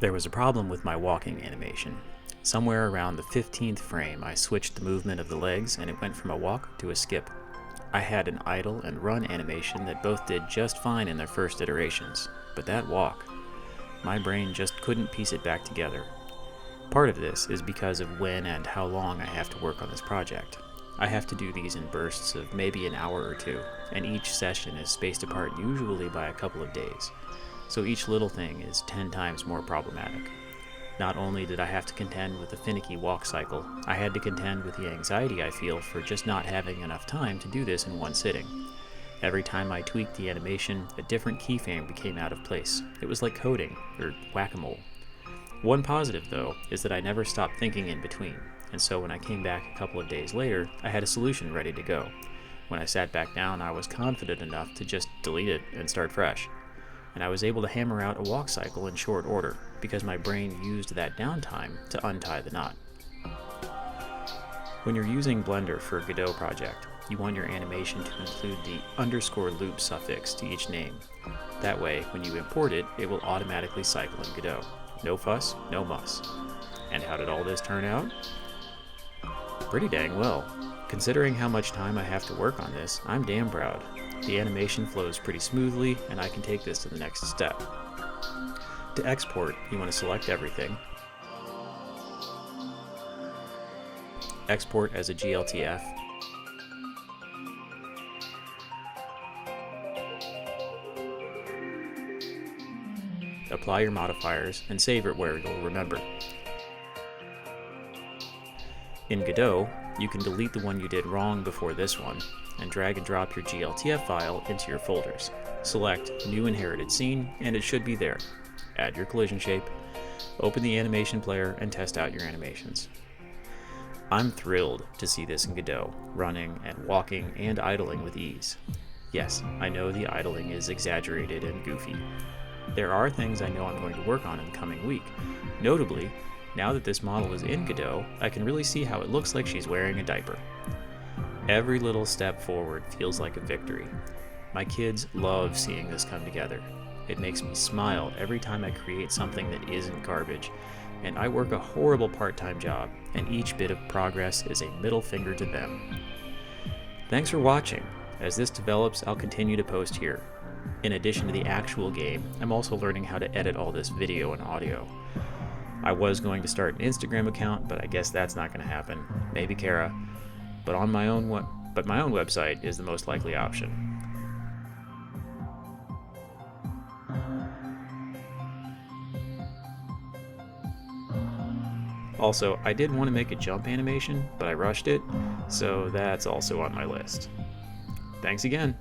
There was a problem with my walking animation. Somewhere around the 15th frame, I switched the movement of the legs and it went from a walk to a skip. I had an idle and run animation that both did just fine in their first iterations, but that walk, my brain just couldn't piece it back together. Part of this is because of when and how long I have to work on this project. I have to do these in bursts of maybe an hour or two, and each session is spaced apart usually by a couple of days, so each little thing is 10 times more problematic. Not only did I have to contend with the finicky walk cycle, I had to contend with the anxiety I feel for just not having enough time to do this in one sitting. Every time I tweaked the animation, a different keyframe became out of place. It was like coding, or whack-a-mole. One positive, though, is that I never stopped thinking in between, and so when I came back a couple of days later, I had a solution ready to go. When I sat back down, I was confident enough to just delete it and start fresh. And I was able to hammer out a walk cycle in short order, because my brain used that downtime to untie the knot. When you're using Blender for a Godot project, you want your animation to include the _loop suffix to each name. That way, when you import it, it will automatically cycle in Godot. No fuss, no muss. And how did all this turn out? Pretty dang well. Considering how much time I have to work on this, I'm damn proud. The animation flows pretty smoothly, and I can take this to the next step. To export, you want to select everything, export as a GLTF, apply your modifiers, and save it where you'll remember. In Godot, you can delete the one you did wrong before this one, and drag and drop your GLTF file into your folders. Select New Inherited Scene, and it should be there. Add your collision shape, open the animation player, and test out your animations. I'm thrilled to see this in Godot, running and walking and idling with ease. Yes, I know the idling is exaggerated and goofy. There are things I know I'm going to work on in the coming week. Notably, now that this model is in Godot, I can really see how it looks like she's wearing a diaper. Every little step forward feels like a victory. My kids love seeing this come together. It makes me smile every time I create something that isn't garbage, and I work a horrible part-time job, and each bit of progress is a middle finger to them. Thanks for watching. As this develops, I'll continue to post here. In addition to the actual game, I'm also learning how to edit all this video and audio. I was going to start an Instagram account, but I guess that's not going to happen. Maybe Kara. But my own website is the most likely option. Also, I did want to make a jump animation, but I rushed it, so that's also on my list. Thanks again.